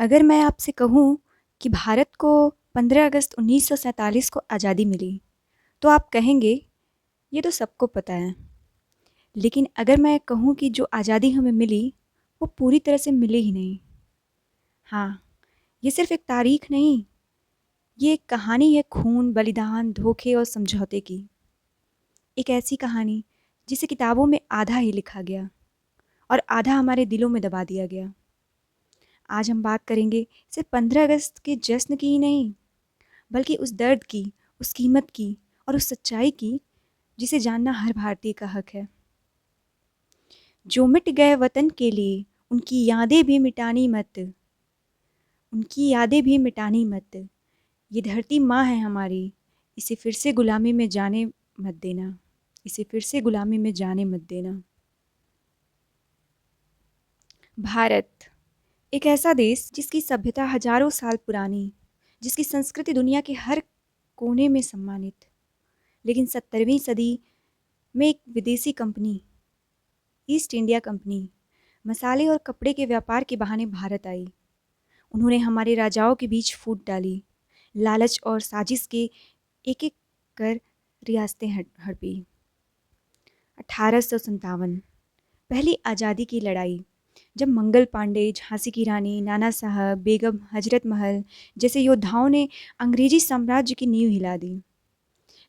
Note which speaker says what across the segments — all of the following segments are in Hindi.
Speaker 1: अगर मैं आपसे कहूँ कि भारत को 15 अगस्त 1947 को आज़ादी मिली, तो आप कहेंगे, ये तो सबको पता है। लेकिन अगर मैं कहूँ कि जो आज़ादी हमें मिली, वो पूरी तरह से मिली ही नहीं। हाँ, ये सिर्फ़ एक तारीख नहीं, ये एक कहानी है खून, बलिदान, धोखे और समझौते की। एक ऐसी कहानी, जिसे किताबों में आधा ही लिखा गया और आधा हमारे दिलों में दबा दिया गया। आज हम बात करेंगे सिर्फ 15 अगस्त के जश्न की ही नहीं, बल्कि उस दर्द की, उस कीमत की और उस सच्चाई की जिसे जानना हर भारतीय का हक है। जो मिट गए वतन के लिए, उनकी यादें भी मिटानी मत, उनकी यादें भी मिटानी मत। ये धरती माँ है हमारी, इसे फिर से गुलामी में जाने मत देना, इसे फिर से गुलामी में जाने मत देना। भारत, एक ऐसा देश जिसकी सभ्यता हजारों साल पुरानी, जिसकी संस्कृति दुनिया के हर कोने में सम्मानित, लेकिन 17वीं सदी में एक विदेशी कंपनी, ईस्ट इंडिया कंपनी, मसाले और कपड़े के व्यापार के बहाने भारत आई। उन्होंने हमारे राजाओं के बीच फूट डाली, लालच और साजिश के एक एक कर रियासतें हड़पी। 1857, पहली आज़ादी की लड़ाई, जब मंगल पांडे, झांसी की रानी, नाना साहब, बेगम हजरत महल जैसे योद्धाओं ने अंग्रेजी साम्राज्य की नींव हिला दी।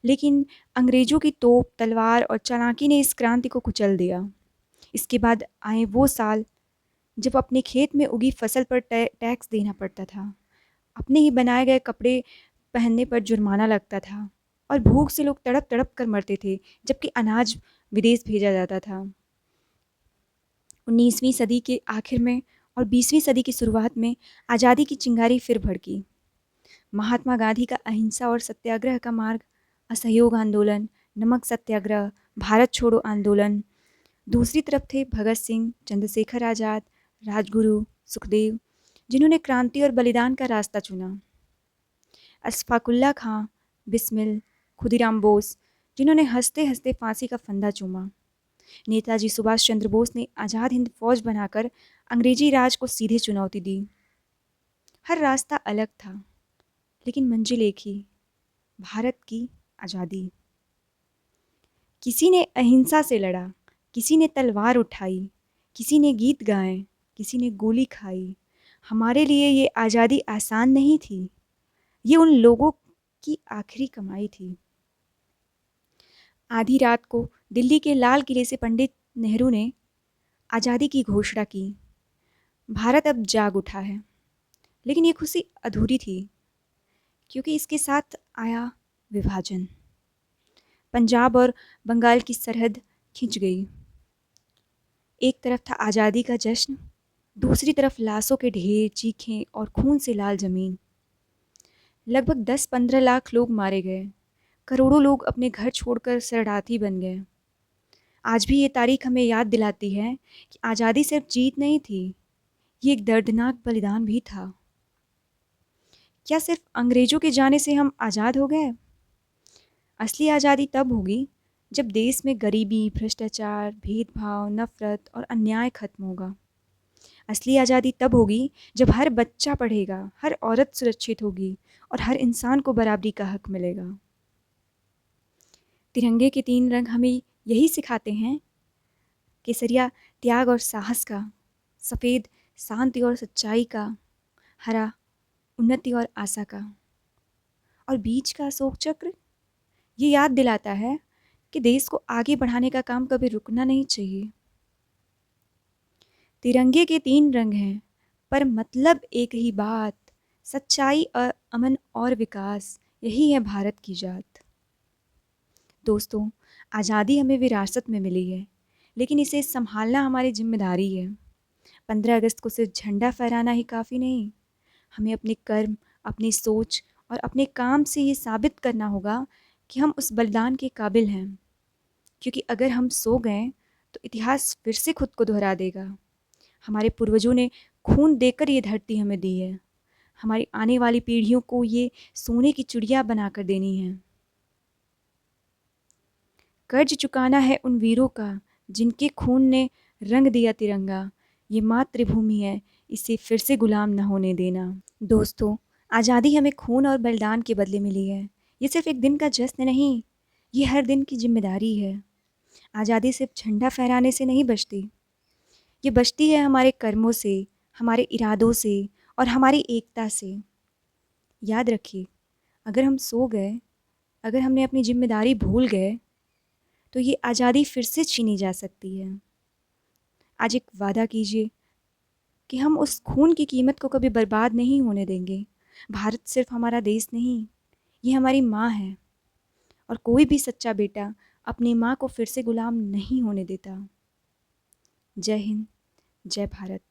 Speaker 1: लेकिन अंग्रेजों की तोप, तलवार और चालाकी ने इस क्रांति को कुचल दिया। इसके बाद आए वो साल जब अपने खेत में उगी फसल पर टैक्स देना पड़ता था, अपने ही बनाए गए कपड़े पहनने पर जुर्माना लगता था और भूख से लोग तड़प तड़प कर मरते थे, जबकि अनाज विदेश भेजा जाता था। 19वीं सदी के आखिर में और 20वीं सदी की शुरुआत में आज़ादी की चिंगारी फिर भड़की। महात्मा गांधी का अहिंसा और सत्याग्रह का मार्ग, असहयोग आंदोलन, नमक सत्याग्रह, भारत छोड़ो आंदोलन। दूसरी तरफ थे भगत सिंह, चंद्रशेखर आज़ाद, राजगुरु, सुखदेव, जिन्होंने क्रांति और बलिदान का रास्ता चुना। अशफाकुल्ला खां, बिस्मिल, खुदीराम बोस, जिन्होंने हंसते हंसते फांसी का फंदा चूमा। नेताजी सुभाष चंद्र बोस ने आज़ाद हिंद फौज बनाकर अंग्रेजी राज को सीधे चुनौती दी। हर रास्ता अलग था, लेकिन मंजिल एक ही, भारत की आज़ादी। किसी ने अहिंसा से लड़ा, किसी ने तलवार उठाई, किसी ने गीत गाए, किसी ने गोली खाई। हमारे लिए ये आज़ादी आसान नहीं थी, ये उन लोगों की आखिरी कमाई थी। आधी रात को दिल्ली के लाल किले से पंडित नेहरू ने आज़ादी की घोषणा की। भारत अब जाग उठा है, लेकिन ये खुशी अधूरी थी, क्योंकि इसके साथ आया विभाजन। पंजाब और बंगाल की सरहद खिंच गई। एक तरफ था आज़ादी का जश्न, दूसरी तरफ लाशों के ढेर, चीखें और खून से लाल जमीन। लगभग 10-15 लाख लोग मारे गए, करोड़ों लोग अपने घर छोड़कर शरणार्थी बन गए। आज भी ये तारीख हमें याद दिलाती है कि आज़ादी सिर्फ जीत नहीं थी, ये एक दर्दनाक बलिदान भी था। क्या सिर्फ अंग्रेजों के जाने से हम आज़ाद हो गए? असली आज़ादी तब होगी जब देश में गरीबी, भ्रष्टाचार, भेदभाव, नफरत और अन्याय खत्म होगा। असली आज़ादी तब होगी जब हर बच्चा पढ़ेगा, हर औरत सुरक्षित होगी और हर इंसान को बराबरी का हक मिलेगा। तिरंगे के 3 रंग हमें यही सिखाते हैं। केसरिया त्याग और साहस का, सफ़ेद शांति और सच्चाई का, हरा उन्नति और आशा का, और बीच का अशोक चक्र ये याद दिलाता है कि देश को आगे बढ़ाने का काम कभी रुकना नहीं चाहिए। तिरंगे के 3 रंग हैं, पर मतलब एक ही बात, सच्चाई और अमन और विकास, यही है भारत की जात। दोस्तों, आज़ादी हमें विरासत में मिली है, लेकिन इसे संभालना हमारी जिम्मेदारी है। 15 अगस्त को सिर्फ झंडा फहराना ही काफ़ी नहीं, हमें अपने कर्म, अपनी सोच और अपने काम से ये साबित करना होगा कि हम उस बलिदान के काबिल हैं। क्योंकि अगर हम सो गए तो इतिहास फिर से खुद को दोहरा देगा। हमारे पूर्वजों ने खून देकर ये धरती हमें दी है, हमारी आने वाली पीढ़ियों को ये सोने की चिड़िया बनाकर देनी है। कर्ज चुकाना है उन वीरों का जिनके खून ने रंग दिया तिरंगा। ये मातृभूमि है, इसे फिर से गुलाम न होने देना। दोस्तों, आज़ादी हमें खून और बलिदान के बदले मिली है। ये सिर्फ एक दिन का जश्न नहीं, ये हर दिन की जिम्मेदारी है। आज़ादी सिर्फ झंडा फहराने से नहीं बचती, ये बचती है हमारे कर्मों से, हमारे इरादों से और हमारी एकता से। याद रखिए, अगर हम सो गए, अगर हमने अपनी जिम्मेदारी भूल गए, तो ये आज़ादी फिर से छीनी जा सकती है। आज एक वादा कीजिए कि हम उस खून की कीमत को कभी बर्बाद नहीं होने देंगे। भारत सिर्फ हमारा देश नहीं, ये हमारी माँ है और कोई भी सच्चा बेटा अपनी माँ को फिर से गुलाम नहीं होने देता। जय हिंद, जय भारत।